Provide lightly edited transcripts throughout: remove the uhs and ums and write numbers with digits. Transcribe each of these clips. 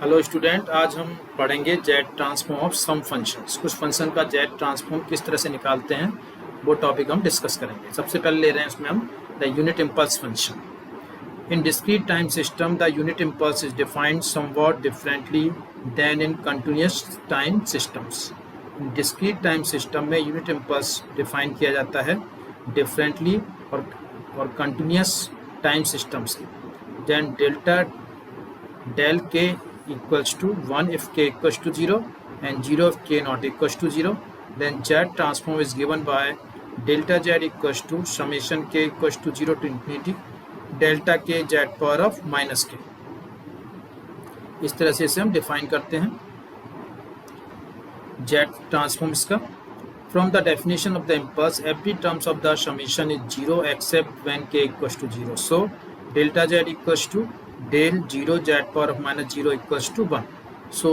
Hello student, आज हम पढ़ेंगे Z transform of some functions. कुछ फंक्शन का जेड ट्रांसफॉर्म किस तरह से निकालते हैं वो टॉपिक हम डिस्कस करेंगे। सबसे पहले ले रहे हैं इसमें हम the unit impulse function. In discrete time system the unit impulse is defined somewhat differently than in continuous time systems. In discrete time system में यूनिट इम्पल्स डिफाइन किया जाता है डिफरेंटली और कंटिन्यूस टाइम सिस्टम्स की। Then del k equals to 1 if k equals to 0 and 0 if k not equals to 0. Then z transform is given by delta z equals to summation k equals to 0 to infinity delta k z power of minus k. इस तरह से इसे हम define करते हैं z transform इसका। From the definition of the impulse, every terms of the summation is 0 except when k equals to 0. So delta z equals to del 0 z power of minus 0 equals to 1. So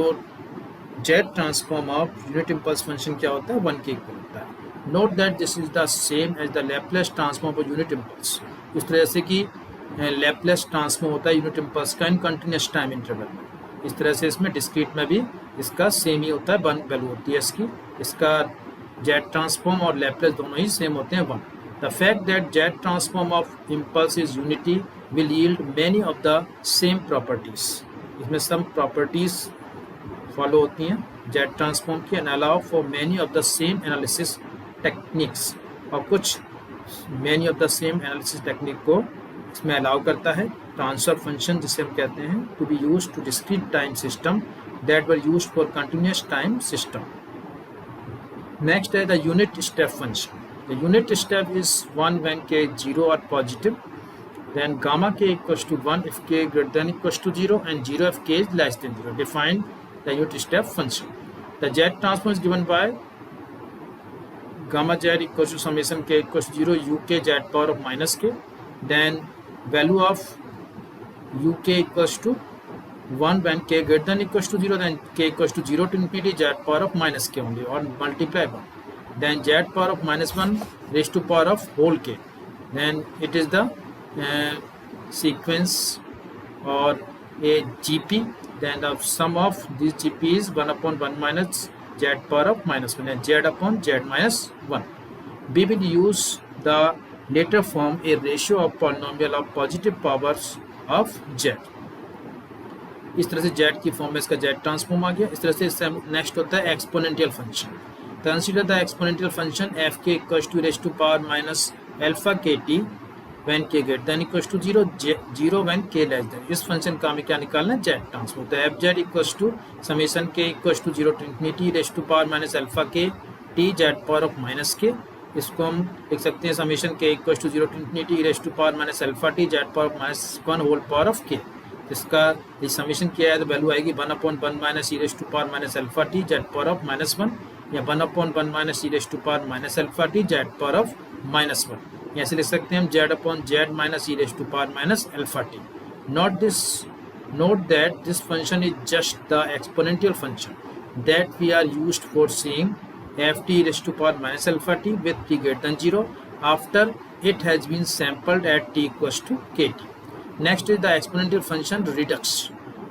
z transform of unit impulse function क्या होता है, 1 के equal होता है। Note that this is the same as the Laplace transform of unit impulse. इस तरह से कि Laplace transform होता है यूनिट इम्पल्स का इन कंटिन्यूस टाइम इंटरवल में। इस तरह से इसमें डिस्क्रीट में भी इसका सेम ही होता है, 1 वैल्यू होती है इसकी। इसका z ट्रांसफॉर्म और Laplace दोनों ही सेम होते हैं, 1. The fact that z transform of impulse is unity will yield many of the same properties. इसमें some properties follow होती हैं z transform की and allow for many of the same analysis techniques. और कुछ many of the same analysis technique को इसमें allow करता है। ट्रांसफर फंक्शन जिसे हम कहते हैं to be used to discrete time system that were used for continuous time system. Next है the unit step function. The unit step is 1 when k is 0 or positive. Then gamma k equals to 1 if k greater than equals to 0 and 0 if k is less than 0. Define the unit step function. The z transform is given by gamma z equals to summation k equals to 0 uk z power of minus k. Then value of uk equals to 1 when k greater than equals to 0, then k equals to 0 to infinity z power of minus k only or multiply by. Then z power of minus 1 raised to power of whole k. Then it is the sequence or a GP. Then the sum of these GP is 1 upon 1 minus z power of minus 1 and z upon z minus 1. We will use the later form a ratio of polynomial of positive powers of z. इस तरह से z की form में इसका z transform आ गया। इस तरह से नेक्स्ट होता है exponential function. Consider the exponential function F के equals to raise to power minus alpha K T when के greater than equals to 0 when K less than. इस फंक्शन का हमें क्या निकालना है, z ट्रांसफॉर्म। तो F Z equals to summation के equals to 0 to infinity raise to power minus alpha K T Z power of minus K. इसको हम लिख सकते हैं समेशन के equals to 0 to infinity raise to power minus alpha T Z power of minus 1 whole power of के। इसका ये summation किया है तो वैल्यू आएगी 1 upon 1 minus e raise to power minus alpha T Z power of minus 1 या 1 upon 1 minus e raise to power minus alpha T Z power of minus 1। ऐसे लिख सकते हैं हम Z upon Z minus e raise to power minus alpha T. Note that this function is just the exponential function that we are used for seeing f t raised to power minus alpha t with t greater than 0 after it has been sampled at t equals to kt. Next is the exponential function Redux.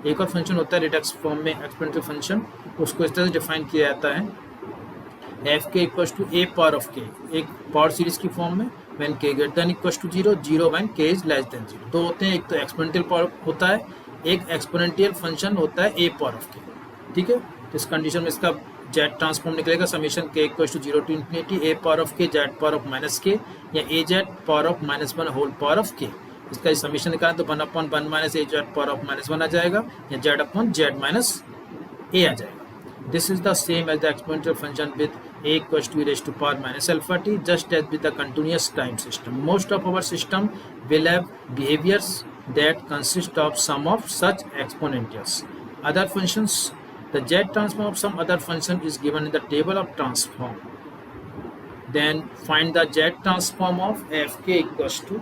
एक और function होता है Redux form में exponential function, उसको इस तरह से define किया जाता है एफ के equals to a power of k, एक पावर सीरीज की फॉर्म में व्हेन के greater than equals to 0 when के इज लेस देन 0। दो होते हैं, एक तो एक्सपोनेंशियल पावर होता है, एक एक्सपोनेंशियल फंक्शन होता है ए पावर ऑफ के। ठीक है, तो इस कंडीशन में इसका जेड ट्रांसफॉर्म निकलेगा समेशन के equals to 0 to infinity A power of K Z power of minus K या A Z power of minus 1 whole power of के। इसका समीशन निकालें तो 1 upon 1 minus A Z power of minus 1 आ जाएगा या Z upon Z minus A आ जाएगा। This is the same as the exponential function with A equals to raise to power minus alpha T just as with the continuous time system. Most of our system will have behaviours that consist of some of such exponentials. Other functions, the Z transform of some other function is given in the table of transform. Then find the Z transform of f के equals to,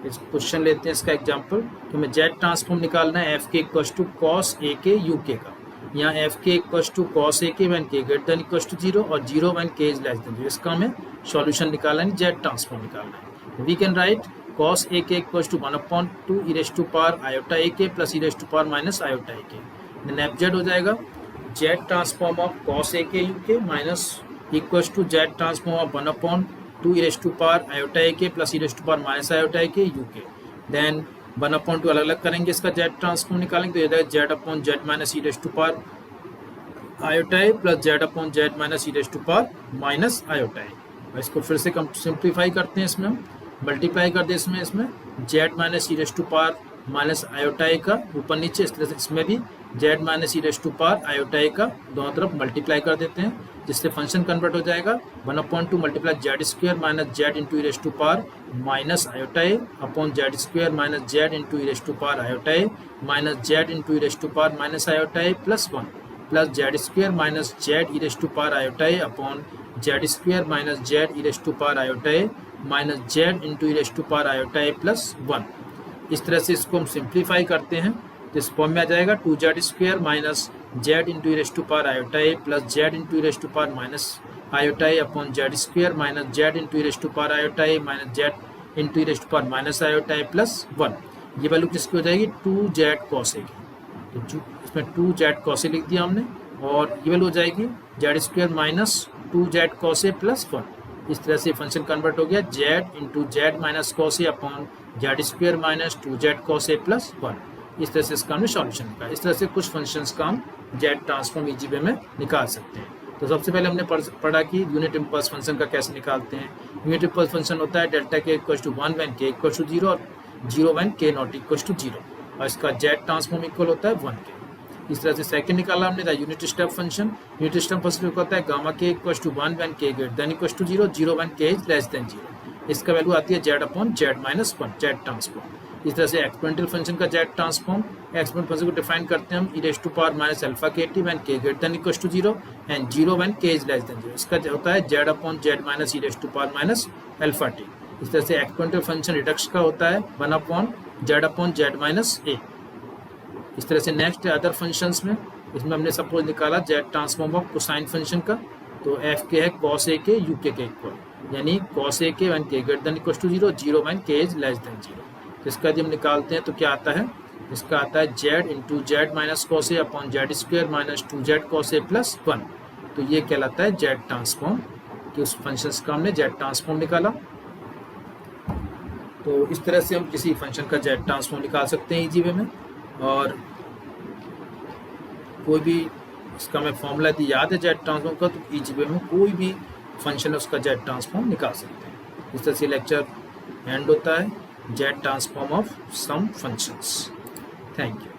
इस question लेते हैं इसका example. तो हमें Z transform निकालना है f के equals to cos A K U के का। यहाँ एफ के equals to cos A k when के ग्रेटर देन इक्वल्स टू 0 और 0 व्हेन के इज लेस देन 0। इसका हमें सॉल्यूशन निकालना है, जेड ट्रांसफॉर्म निकालना है। We can write cos a k equals to 1 upon 2 e raised to power iota a k plus e raised to power minus iota a k. Then F Z हो जाएगा Z transform of cos A K U K minus equals to Z transform of 1/2 E raise to power iota A K plus E raise to power minus iota A K U के। Then 1/2 अलग अलग करेंगे, इसका Z transform निकालेंगे तो ये जाएगा Z upon Z minus E raise to power iota A plus Z upon Z minus E raise to power minus iota A. इसको फिर से सिंप्लीफाई करते हैं, इसमें हम मल्टीप्लाई कर दे इसमें Z minus E raise to power minus iota A का ऊपर नीचे, इस तरह से इसमें भी Z minus E raise to power iota A का दोनों तरफ मल्टीप्लाई कर देते हैं, जिससे फंक्शन कन्वर्ट हो जाएगा 1/2 multiply Z square minus Z into e raise to power minus iota a upon Z square minus Z into e raise to power iota a minus Z into e raise to power minus iota A plus 1 plus Z square minus Z e raise to power iota a upon Z square minus Z e raise to power iota a minus Z into e raise to power iota A plus 1। इस तरह से इसको हम simplify करते हैं तो इस form में आ जाएगा 2z square minus Z into e raise to power iota A plus Z into e raise to power minus iota a upon Z square minus Z into e raise to power iota a minus Z into e raise to power minus iota A plus 1। ये value किसकी हो जाएगी 2z cos ए की, तो इसमें 2z cos ए लिख दिया हमने और ये वैल्यू हो जाएगी Z square minus 2z cos A plus 1। इस तरह से फंक्शन कन्वर्ट हो गया Z into Z minus cos A upon Z square minus 2z cos A plus 1। इस तरह से इसका हमने सॉल्यूशन निकाला। इस तरह से कुछ फंक्शंस का हम जेड ट्रांसफॉर्म ईजी वे में निकाल सकते हैं। तो सबसे पहले हमने पढ़ा कि यूनिट इम्पल्स फंक्शन का कैसे निकालते हैं। यूनिट इम्पल्स फंक्शन होता है डेल्टा के इक्वल टू 1 व्हेन के इक्वल टू 0 और 0 व्हेन के नॉट इक्वल टू 0 और इसका जेड ट्रांसफॉर्म इक्वल होता है 1 के। इस तरह से सेकंड निकाला हमने the unit step function. Unit step function होता है gamma K equal to 1 when के greater than equal to 0 0 when के इज लेस देन 0। इसका वैल्यू आती है Z upon Z minus 1 Z transform. इस तरह से एक्सपोनेंशियल फंक्शन का जेड ट्रांसफॉर्म एक्सपोनेंशियल फंक्शन को डिफाइन करते हैं हम E raise to power minus alpha K T when के greater than equal to 0 and 0 when के इज लेस देन 0। इसका होता है Z upon Z minus E raise to power minus alpha T. इस तरह से एक्सपोनेंशियल फंक्शन रिडक्शन का होता है 1 अपॉन जेड माइनस ए। इस तरह से नेक्स्ट अदर फंक्शंस में इसमें हमने सपोज निकाला Z transform of cosine function का, तो एफ के है कॉस ए के यू के इक्वल, यानी कॉस ए के व्हेन के greater than equal to 0 0 when के इज लेस देन 0। इसका यदि हम निकालते हैं तो क्या आता है, इसका आता है Z into Z minus cos A upon Z square minus 2z cos A plus 1। तो ये कहलाता है जेड ट्रांसफॉर्म कि उस फंक्शन का हमने जेड ट्रांसफॉर्म निकाला। तो इस तरह से हम किसी फंक्शन का जेड ट्रांसफॉर्म निकाल सकते हैं ईजी वे में। और कोई भी इसका मैं फॉर्मूला यदि याद है जेड ट्रांसफॉर्म का तो ईजी वे में कोई भी फंक्शन है उसका जेड ट्रांसफॉर्म निकाल सकते हैं। इस तरह से लेक्चर एंड होता है Z transform of some functions. Thank you.